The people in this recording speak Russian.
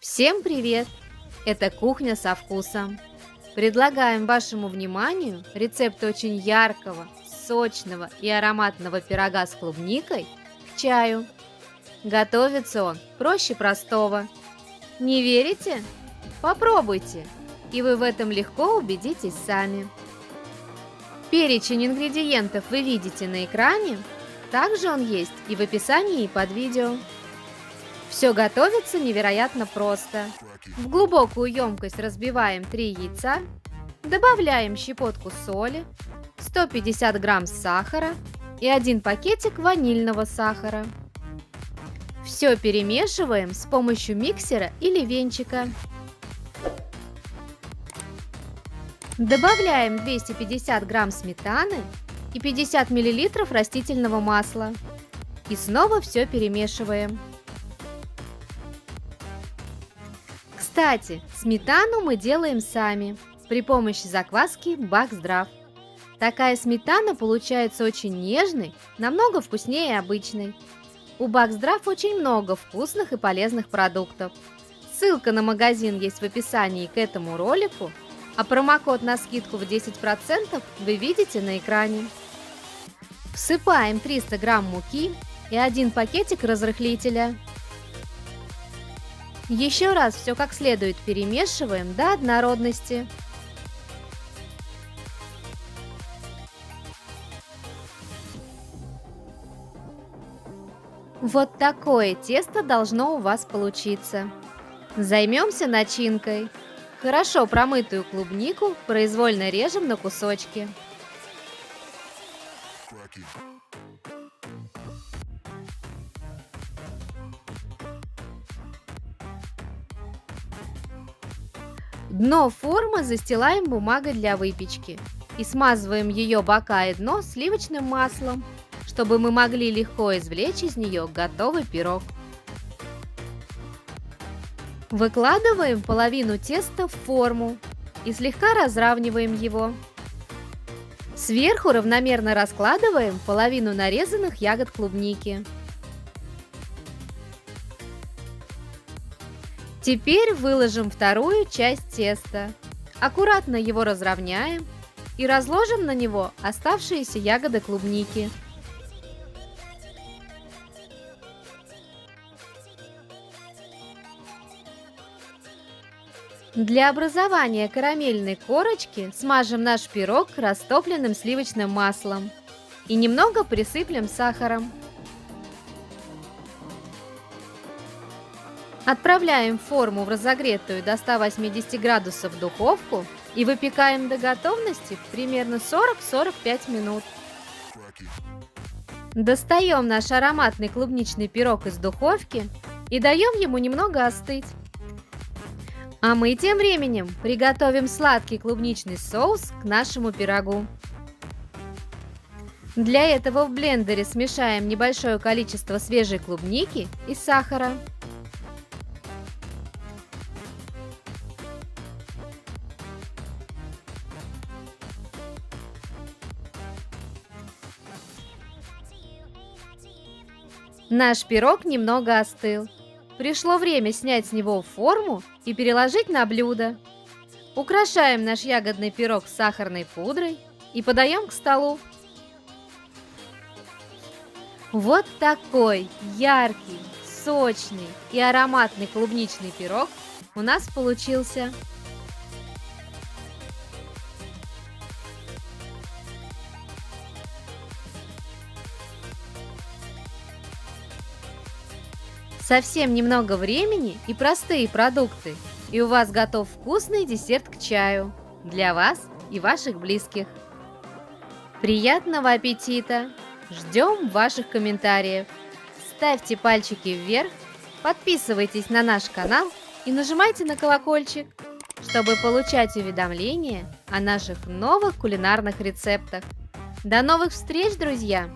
Всем привет! Это кухня со вкусом. Предлагаем вашему вниманию рецепт очень яркого, сочного и ароматного пирога с клубникой к чаю. Готовится он проще простого. Не верите? Попробуйте, и вы в этом легко убедитесь сами. Перечень ингредиентов вы видите на экране, также он есть и в описании под видео. Все готовится невероятно просто. В глубокую емкость разбиваем 3 яйца, добавляем щепотку соли, 150 грамм сахара и 1 пакетик ванильного сахара. Все перемешиваем с помощью миксера или венчика. Добавляем 250 грамм сметаны и 50 миллилитров растительного масла. И снова все перемешиваем. Кстати, сметану мы делаем сами при помощи закваски Баксдрав. Такая сметана получается очень нежной, намного вкуснее обычной. У Баксдрав очень много вкусных и полезных продуктов. Ссылка на магазин есть в описании к этому ролику, а промокод на скидку в 10% вы видите на экране. Всыпаем 300 грамм муки и 1 пакетик разрыхлителя. Еще раз все как следует перемешиваем до однородности. Вот такое тесто должно у вас получиться. Займемся начинкой. Хорошо промытую клубнику произвольно режем на кусочки. Дно формы застилаем бумагой для выпечки и смазываем ее бока и дно сливочным маслом, чтобы мы могли легко извлечь из нее готовый пирог. Выкладываем половину теста в форму и слегка разравниваем его. Сверху равномерно раскладываем половину нарезанных ягод клубники. Теперь выложим вторую часть теста. Аккуратно его разровняем и разложим на него оставшиеся ягоды клубники. Для образования карамельной корочки смажем наш пирог растопленным сливочным маслом и немного присыплем сахаром. Отправляем форму в разогретую до 180 градусов духовку и выпекаем до готовности примерно 40-45 минут. Достаем наш ароматный клубничный пирог из духовки и даем ему немного остыть. А мы тем временем приготовим сладкий клубничный соус к нашему пирогу. Для этого в блендере смешаем небольшое количество свежей клубники и сахара. Наш пирог немного остыл. Пришло время снять с него форму и переложить на блюдо. Украшаем наш ягодный пирог сахарной пудрой и подаем к столу. Вот такой яркий, сочный и ароматный клубничный пирог у нас получился. Совсем немного времени и простые продукты, и у вас готов вкусный десерт к чаю для вас и ваших близких. Приятного аппетита! Ждем ваших комментариев. Ставьте пальчики вверх, подписывайтесь на наш канал и нажимайте на колокольчик, чтобы получать уведомления о наших новых кулинарных рецептах. До новых встреч, друзья!